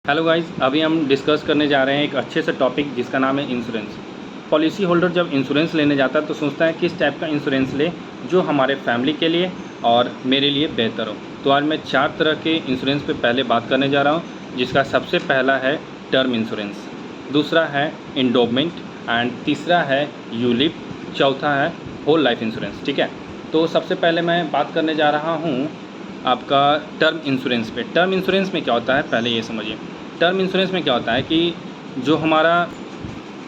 Hello guys, अभी हम discuss करने जा रहे हैं एक अच्छे से टॉपिक जिसका नाम है इंश्योरेंस। पॉलिसी होल्डर जब इंश्योरेंस लेने जाता है तो सोचता है किस टाइप का इंश्योरेंस ले जो हमारे फैमिली के लिए और मेरे लिए बेहतर हो। तो आज मैं 4 तरह के इंश्योरेंस पे पहले बात करने जा रहा हूँ, जिसका सबसे पहला है टर्म इंश्योरेंस, दूसरा है एंडोमेंट एंड तीसरा है यूलिप, चौथा है होल लाइफ इंश्योरेंस। ठीक है, तो सबसे पहले मैं बात करने जा रहा हूँ आपका टर्म इंश्योरेंस पे। टर्म इंश्योरेंस में क्या होता है पहले ये समझिए। टर्म इंश्योरेंस में क्या होता है कि जो हमारा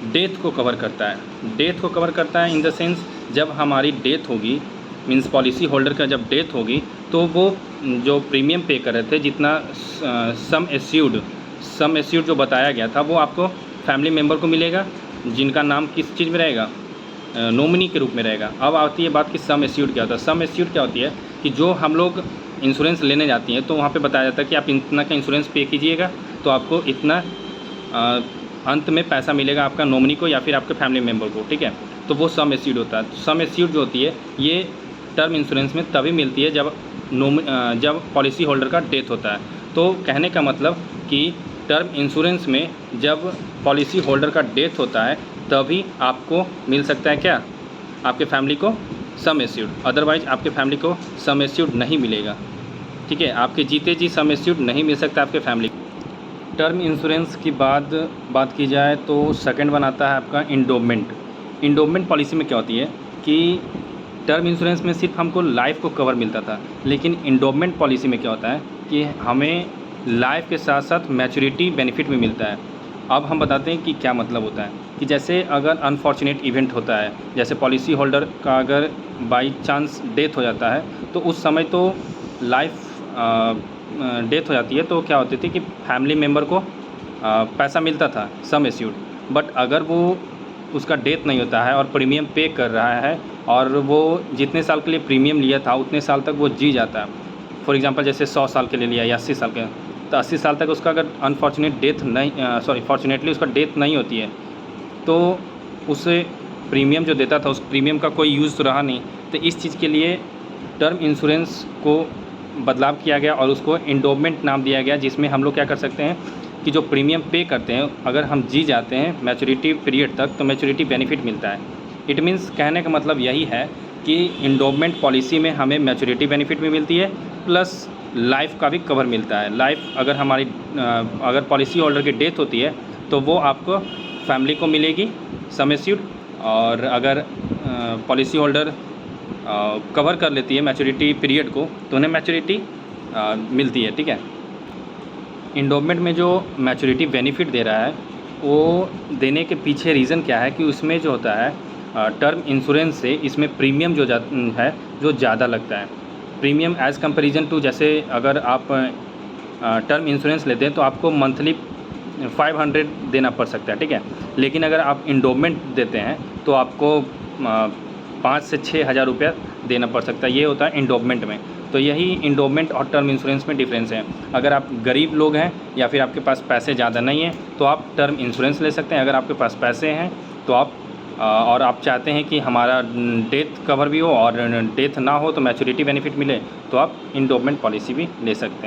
डेथ को कवर करता है, डेथ को कवर करता है इन द सेंस जब हमारी डेथ होगी, मींस पॉलिसी होल्डर का जब डेथ होगी तो वो जो प्रीमियम पे कर रहे थे, जितना सम एस्यूर्ड जो बताया गया था वो आपको फैमिली मेम्बर को मिलेगा, जिनका नाम किस चीज़ में रहेगा, नॉमिनी के रूप में रहेगा। अब आती है बात कि सम एस्यूर्ड क्या होता है। सम एस्यूर्ड क्या होती है कि जो हम लोग इंश्योरेंस लेने जाती हैं तो वहाँ पे बताया जाता है कि आप इतना का इंश्योरेंस पे कीजिएगा तो आपको इतना अंत में पैसा मिलेगा आपका नॉमिनी को या फिर आपके फैमिली मेम्बर को। ठीक है, तो वो सम एस्यूर्ड होता है। सम एस्यूर्ड जो होती है ये टर्म इंश्योरेंस में तभी मिलती है जब पॉलिसी होल्डर का डेथ होता है। तो कहने का मतलब कि टर्म इंश्योरेंस में जब पॉलिसी होल्डर का डेथ होता है तभी आपको मिल सकता है क्या, आपके फैमिली को सम एस्यूर्ड, अदरवाइज आपके फैमिली को सम एस्यूर्ड नहीं मिलेगा। ठीक है, आपके जीते जी सम एस्यूर्ड नहीं मिल सकता आपके फैमिली। टर्म इंश्योरेंस की बात की जाए तो सेकंड वन आता है आपका इंडोमेंट। इंडोमेंट पॉलिसी में क्या होती है कि टर्म इंश्योरेंस में सिर्फ हमको लाइफ को कवर मिलता था, लेकिन इंडोमेंट पॉलिसी में क्या होता है कि हमें लाइफ के साथ साथ मैच्योरिटी बेनिफिट भी मिलता है। अब हम बताते हैं कि क्या मतलब होता है कि जैसे अगर अनफॉर्चुनेट इवेंट होता है, जैसे पॉलिसी होल्डर का अगर बाई चांस डेथ हो जाता है तो उस समय तो लाइफ डेथ हो जाती है तो क्या होती थी कि फैमिली मेम्बर को पैसा मिलता था सम एस्यूर्ड। बट अगर वो उसका डेथ नहीं होता है और प्रीमियम पे कर रहा है और वो जितने साल के लिए प्रीमियम लिया था उतने साल तक वो जी जाता है, फॉर एग्जांपल जैसे 100 साल के लिए लिया या 80 साल के, तो 80 साल तक उसका अगर अनफॉर्चुनेट डेथ नहीं फॉर्चुनेटली उसका डेथ नहीं होती है तो उसे प्रीमियम जो देता था उस प्रीमियम का कोई यूज़ तो रहा नहीं। तो इस चीज़ के लिए टर्म इंश्योरेंस को बदलाव किया गया और उसको एंडोमेंट नाम दिया गया, जिसमें हम लोग क्या कर सकते हैं कि जो प्रीमियम पे करते हैं अगर हम जी जाते हैं मैच्योरिटी पीरियड तक तो मैच्योरिटी बेनिफिट मिलता है। इट मीन्स कहने का मतलब यही है कि एंडोमेंट पॉलिसी में हमें मैच्योरिटी बेनिफिट भी मिलती है प्लस लाइफ का भी कवर मिलता है। लाइफ अगर हमारी अगर पॉलिसी होल्डर की डेथ होती है तो वो आपको फैमिली को मिलेगी सम एस्यूर्ड, और अगर पॉलिसी होल्डर कवर कर लेती है मैच्योरिटी पीरियड को तो उन्हें मैच्योरिटी मिलती है। ठीक है, एंडोमेंट में जो मैच्योरिटी बेनिफिट दे रहा है वो देने के पीछे रीज़न क्या है कि उसमें जो होता है टर्म इंश्योरेंस से इसमें प्रीमियम जो है जो ज़्यादा लगता है। प्रीमियम एज़ कंपेरिजन टू, जैसे अगर आप टर्म इंश्योरेंस लेते हैं तो आपको मंथली 500 देना पड़ सकता है। ठीक है, लेकिन अगर आप एंडोमेंट देते हैं तो आपको 5 से 6 हज़ार रुपया देना पड़ सकता है। ये होता है एंडोमेंट में। तो यही एंडोमेंट और टर्म इंश्योरेंस में डिफरेंस है। अगर आप गरीब लोग हैं या फिर आपके पास पैसे ज़्यादा नहीं हैं तो आप टर्म इंश्योरेंस ले सकते हैं। अगर आपके पास पैसे हैं तो आप और आप चाहते हैं कि हमारा डेथ कवर भी हो और डेथ ना हो तो मैच्योरिटी बेनिफिट मिले तो आप एंडोमेंट पॉलिसी भी ले सकते हैं।